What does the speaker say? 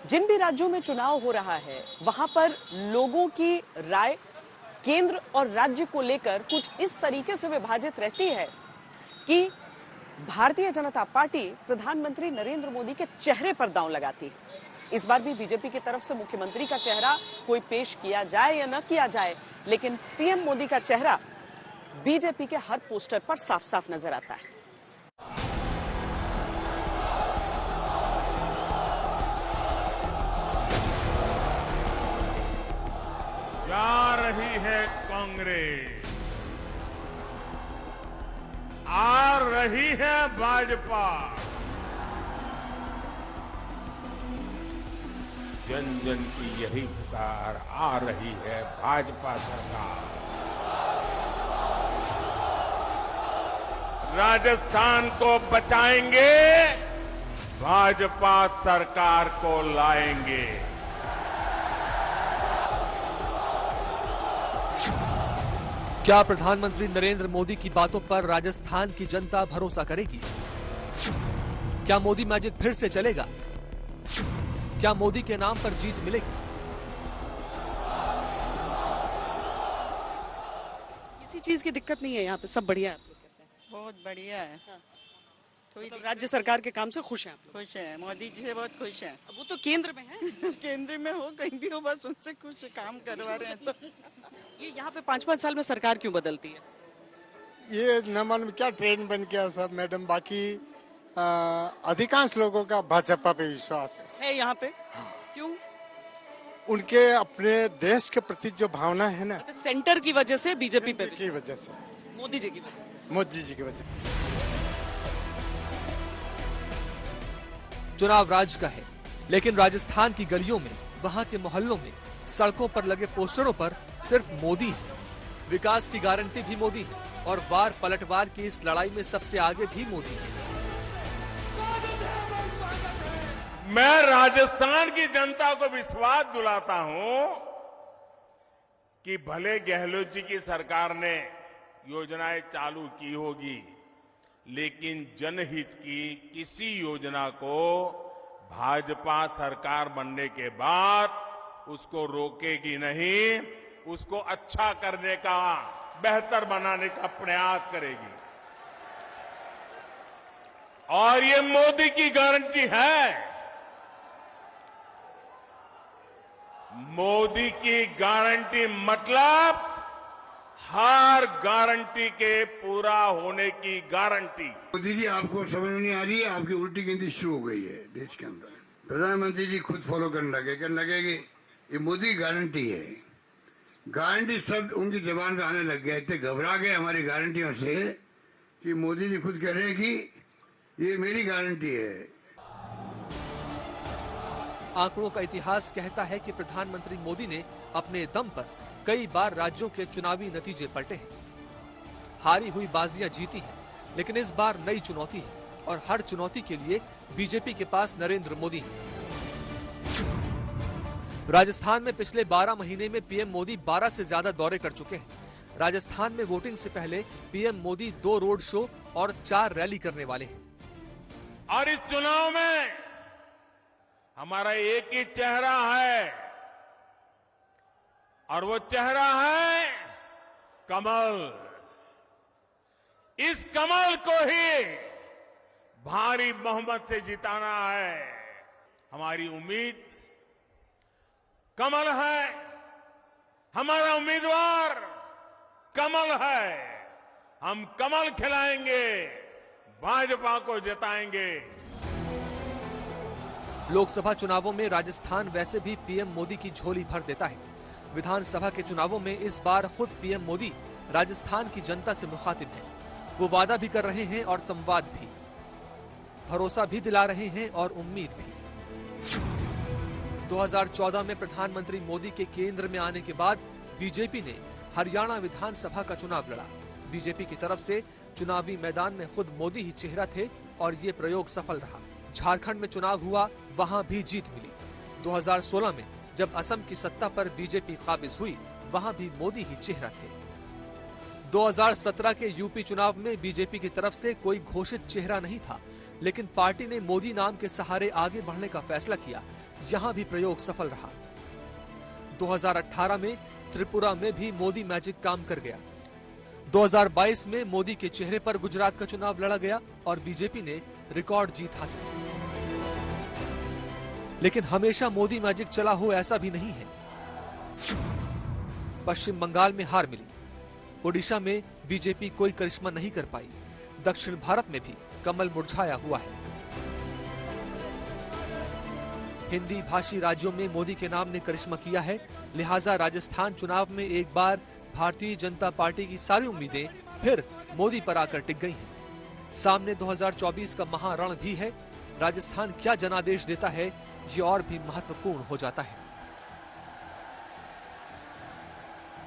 जिन भी राज्यों में चुनाव हो रहा है वहां पर लोगों की राय केंद्र और राज्य को लेकर कुछ इस तरीके से विभाजित रहती है कि भारतीय जनता पार्टी प्रधानमंत्री नरेंद्र मोदी के चेहरे पर दांव लगाती है। इस बार भी बीजेपी की तरफ से मुख्यमंत्री का चेहरा कोई पेश किया जाए या न किया जाए, लेकिन पीएम मोदी का चेहरा बीजेपी के हर पोस्टर पर साफ साफ नजर आता है। जा रही है कांग्रेस, आ रही है भाजपा। जन जन की यही पुकार, आ रही है भाजपा सरकार। राजस्थान को बचाएंगे, भाजपा सरकार को लाएंगे। क्या प्रधानमंत्री नरेंद्र मोदी की बातों पर राजस्थान की जनता भरोसा करेगी? क्या मोदी मैजिक फिर से चलेगा? क्या मोदी के नाम पर जीत मिलेगी? किसी चीज की दिक्कत नहीं है, यहाँ पे सब बढ़िया है। बहुत बढ़िया है। तो राज्य सरकार के काम से खुश हैं आप? खुश है, मोदी जी से बहुत खुश है। वो तो केंद्र में है। केंद्र में हो कहीं भी हो, बस उनसे खुश काम करवा रहे हैं। तो ये यहाँ पे 5-5 साल में सरकार क्यों बदलती है? ये न मालूम क्या ट्रेंड बन गया सब मैडम। बाकी अधिकांश लोगों का भाजपा पे विश्वास है यहाँ पे। क्यों? उनके अपने देश के प्रति जो भावना है ना, सेंटर की वजह से बीजेपी पे की वजह से, मोदी जी की वजह से। मोदी जी की वजह से। चुनाव राज्य का है, लेकिन राजस्थान की गलियों में, वहां के मोहल्लों में, सड़कों पर लगे पोस्टरों पर सिर्फ मोदी है। विकास की गारंटी भी मोदी है और वार पलटवार की इस लड़ाई में सबसे आगे भी मोदी है। मैं राजस्थान की जनता को विश्वास दिलाता हूं कि भले गहलोत जी की सरकार ने योजनाएं चालू की होगी, लेकिन जनहित की किसी योजना को भाजपा सरकार बनने के बाद उसको रोकेगी नहीं, उसको अच्छा करने का, बेहतर बनाने का प्रयास करेगी। और ये मोदी की गारंटी है। मोदी की गारंटी मतलब हर गारंटी के पूरा होने की गारंटी। मोदी जी, आपको समझ नहीं आ रही है, आपकी उल्टी गिनती शुरू हो गई है देश के अंदर। प्रधानमंत्री जी खुद फॉलो करने लगे कि ये मोदी गारंटी है। गारंटी शब्द उनकी जबान पे आने लग गया, इतने घबरा गए हमारी गारंटियों से कि मोदी जी खुद कह रहे हैं कि ये मेरी गारंटी है। आंकड़ों का इतिहास कहता है कि प्रधानमंत्री मोदी ने अपने दम पर कई बार राज्यों के चुनावी नतीजे पलटे हैं, हारी हुई बाजियां जीती हैं, लेकिन इस बार नई चुनौती है और हर चुनौती के लिए बीजेपी के पास नरेंद्र मोदी है। राजस्थान में पिछले 12 महीने में पीएम मोदी 12 से ज्यादा दौरे कर चुके हैं। राजस्थान में वोटिंग से पहले पीएम मोदी 2 रोड शो और 4 रैली करने वाले हैं। और इस चुनाव में हमारा एक ही चेहरा है, और वो चेहरा है कमल। इस कमल को ही भारी बहुमत से जिताना है। हमारी उम्मीद कमल है, हमारा उम्मीदवार कमल है। हम कमल खिलाएंगे, भाजपा को जिताएंगे। लोकसभा चुनावों में राजस्थान वैसे भी पीएम मोदी की झोली भर देता है। विधानसभा के चुनावों में इस बार खुद पीएम मोदी राजस्थान की जनता से मुखातिब हैं। वो वादा भी कर रहे हैं और संवाद भी, भरोसा भी दिला रहे हैं और उम्मीद भी। 2014 में प्रधानमंत्री मोदी के केंद्र में आने के बाद बीजेपी ने हरियाणा विधानसभा का चुनाव लड़ा। बीजेपी की तरफ से चुनावी मैदान में खुद मोदी ही चेहरा थे और ये प्रयोग सफल रहा। झारखंड में चुनाव हुआ, वहां भी जीत मिली। 2016 में जब असम की सत्ता पर बीजेपी काबिज हुई, वहां भी मोदी ही चेहरा थे। 2017 के यूपी चुनाव में बीजेपी की तरफ से कोई घोषित चेहरा नहीं था, लेकिन पार्टी ने मोदी नाम के सहारे आगे बढ़ने का फैसला किया। यहाँ भी प्रयोग सफल रहा। 2018 में त्रिपुरा में भी मोदी मैजिक काम कर गया। 2022 में मोदी के चेहरे पर गुजरात का चुनाव लड़ा गया और बीजेपी ने रिकॉर्ड जीत हासिल की। लेकिन हमेशा मोदी मैजिक चला हो ऐसा भी नहीं है। पश्चिम बंगाल में हार मिली, ओडिशा में बीजेपी कोई करिश्मा नहीं कर पाई, दक्षिण भारत में भी कमल मुरझाया हुआ है। हिंदी भाषी राज्यों में मोदी के नाम ने करिश्मा किया है, लिहाजा राजस्थान चुनाव में एक बार भारतीय जनता पार्टी की सारी उम्मीदें फिर मोदी पर आकर टिक गई हैं। सामने 2024 का महारण भी है। राजस्थान क्या जनादेश देता है, ये और भी महत्वपूर्ण हो जाता है।